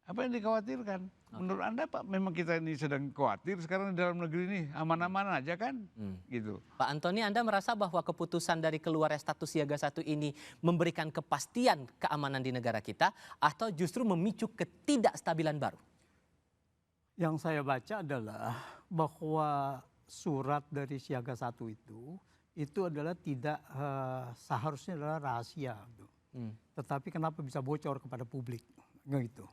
Apa yang dikhawatirkan? Menurut Anda Pak, memang kita ini sedang khawatir sekarang di dalam negeri ini aman-aman aja kan? Gitu. Pak Antoni, Anda merasa bahwa keputusan dari keluarnya status siaga 1 ini memberikan kepastian keamanan di negara kita atau justru memicu ketidakstabilan baru? Yang saya baca adalah bahwa surat dari siaga 1 itu adalah tidak seharusnya adalah rahasia. Tetapi kenapa bisa bocor kepada publik? Gitu.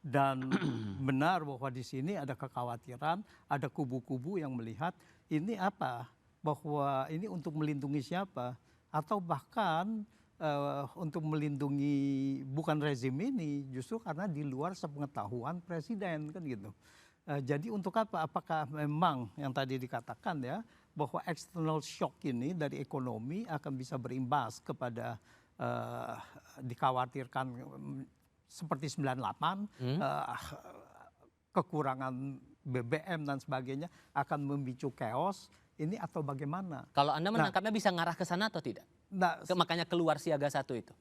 Dan benar bahwa di sini ada kekhawatiran, ada kubu-kubu yang melihat ini apa, bahwa ini untuk melindungi siapa, atau bahkan untuk melindungi bukan rezim ini, justru karena di luar sepengetahuan presiden kan gitu. Jadi untuk apa? Apakah memang yang tadi dikatakan ya, bahwa external shock ini dari ekonomi akan bisa berimbas kepada dikhawatirkan seperti 98, kekurangan BBM dan sebagainya akan memicu chaos ini atau bagaimana? Kalau Anda menangkapnya bisa ngarah ke sana atau tidak? Makanya keluar siaga 1 itu.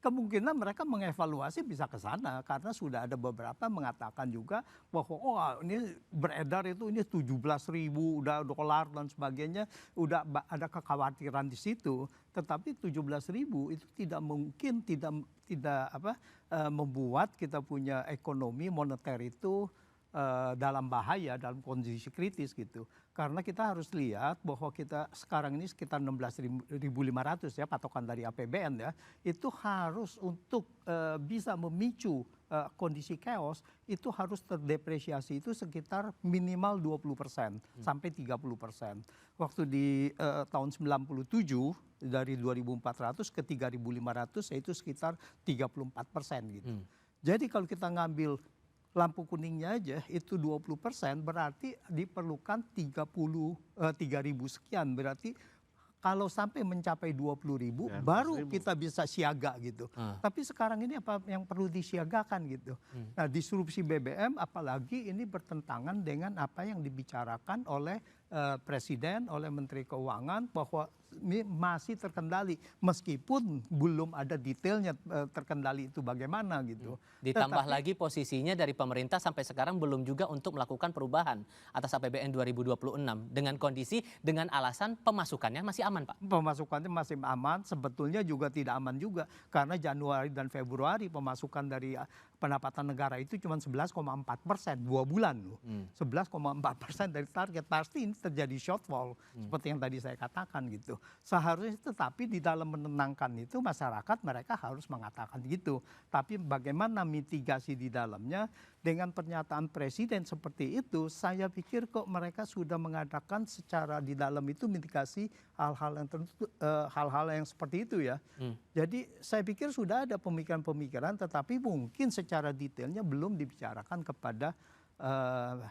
Kemungkinan mereka mengevaluasi bisa ke sana karena sudah ada beberapa mengatakan juga bahwa ini beredar itu ini 17.000 udah dolar dan sebagainya, udah ada kekhawatiran di situ. Tetapi 17.000 itu tidak mungkin tidak membuat kita punya ekonomi moneter itu dalam bahaya, dalam kondisi kritis gitu. Karena kita harus lihat bahwa kita sekarang ini sekitar 16.500 ya patokan dari APBN ya, itu harus untuk bisa memicu kondisi chaos itu harus terdepresiasi itu sekitar minimal 20% sampai 30%. Waktu di tahun 97 dari 2.400 ke 3.500 yaitu sekitar 34% gitu. Jadi kalau kita ngambil lampu kuningnya aja itu 20%, berarti diperlukan 3.000 sekian. Berarti kalau sampai mencapai 20.000 baru kita bisa siaga gitu. Tapi sekarang ini apa yang perlu disiagakan gitu. Nah, disrupsi BBM apalagi ini bertentangan dengan apa yang dibicarakan oleh Presiden, oleh Menteri Keuangan bahwa ini masih terkendali meskipun belum ada detailnya terkendali itu bagaimana gitu. Ditambah lagi posisinya dari pemerintah sampai sekarang belum juga untuk melakukan perubahan atas APBN 2026 dengan kondisi dengan alasan pemasukannya masih aman, Pak. Pemasukannya masih aman, sebetulnya juga tidak aman juga karena Januari dan Februari pemasukan dari pendapatan negara itu cuma 11,4%, 2 bulan loh. 11,4% dari target, pasti ini terjadi shortfall seperti yang tadi saya katakan gitu. Seharusnya tetapi di dalam menenangkan itu masyarakat mereka harus mengatakan gitu. Tapi bagaimana mitigasi di dalamnya dengan pernyataan presiden seperti itu, saya pikir kok mereka sudah mengadakan secara di dalam itu mitigasi hal-hal yang tertentu, hal-hal yang seperti itu ya. Jadi saya pikir sudah ada pemikiran-pemikiran tetapi mungkin secara detailnya belum dibicarakan kepada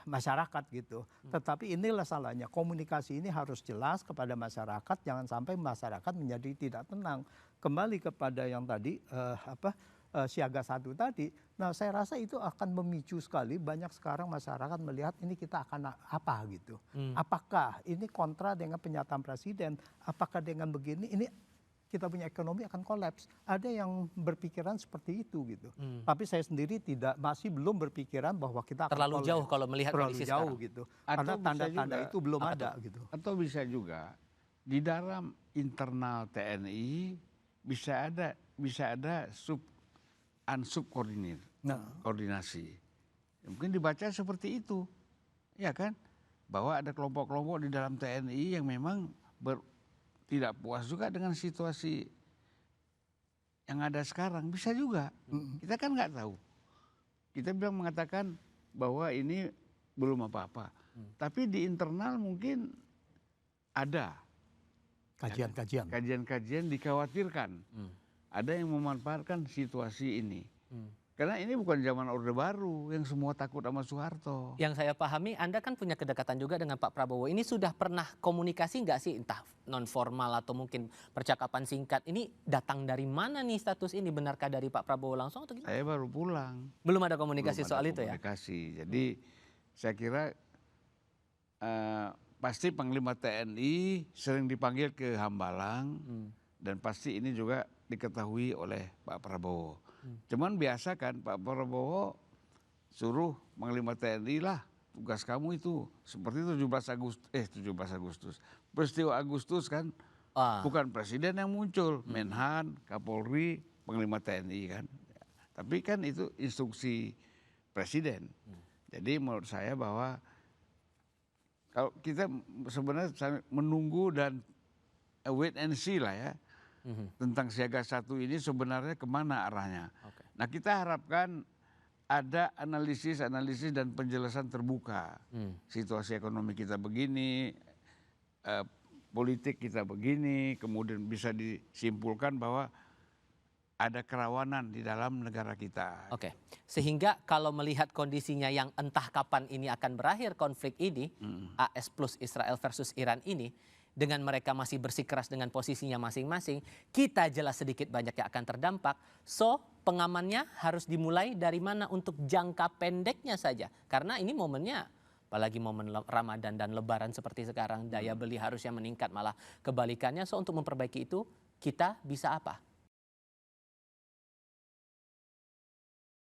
masyarakat gitu. Tetapi inilah salahnya, komunikasi ini harus jelas kepada masyarakat, jangan sampai masyarakat menjadi tidak tenang. Kembali kepada yang tadi siaga 1 tadi, nah saya rasa itu akan memicu sekali banyak sekarang masyarakat melihat ini kita akan apa gitu. Apakah ini kontra dengan pernyataan presiden, apakah dengan begini ini kita punya ekonomi akan kolaps. Ada yang berpikiran seperti itu gitu. Tapi saya sendiri masih belum berpikiran bahwa kita akan terlalu jauh kalau melihat kondisi jauh sekarang gitu. Karena tanda-tanda itu belum ada gitu. Atau bisa juga di dalam internal TNI bisa ada koordinasi. Mungkin dibaca seperti itu. Ya kan? Bahwa ada kelompok-kelompok di dalam TNI yang memang tidak puas juga dengan situasi yang ada sekarang. Bisa juga. Kita kan nggak tahu. Kita bilang mengatakan bahwa ini belum apa-apa. Tapi di internal mungkin ada kajian-kajian dikhawatirkan. Ada yang memanfaatkan situasi ini. Karena ini bukan zaman Orde Baru yang semua takut sama Soeharto. Yang saya pahami, Anda kan punya kedekatan juga dengan Pak Prabowo. Ini sudah pernah komunikasi nggak sih, entah non formal atau mungkin percakapan singkat? Ini datang dari mana nih status ini? Benarkah dari Pak Prabowo langsung atau gimana? Saya baru pulang. Belum ada komunikasi soal itu ya? Jadi saya kira pasti Panglima TNI sering dipanggil ke Hambalang dan pasti ini juga diketahui oleh Pak Prabowo. Cuman biasa kan Pak Prabowo suruh Panglima TNI lah, tugas kamu itu seperti 17 Agustus. Peristiwa Agustus kan bukan presiden yang muncul, Menhan, Kapolri, Panglima TNI kan. Tapi kan itu instruksi presiden. Jadi menurut saya bahwa kalau kita sebenarnya menunggu dan wait and see lah ya, tentang siaga 1 ini sebenarnya kemana arahnya. Nah kita harapkan ada analisis dan penjelasan terbuka. Situasi ekonomi kita begini, politik kita begini, kemudian bisa disimpulkan bahwa ada kerawanan di dalam negara kita. Oke, sehingga kalau melihat kondisinya yang entah kapan ini akan berakhir konflik ini, AS plus Israel versus Iran ini, dengan mereka masih bersikeras dengan posisinya masing-masing, kita jelas sedikit banyak yang akan terdampak. So, pengamannya harus dimulai dari mana untuk jangka pendeknya saja. Karena ini momennya, apalagi momen Ramadan dan Lebaran seperti sekarang, daya beli harusnya meningkat, malah kebalikannya. So, untuk memperbaiki itu, kita bisa apa?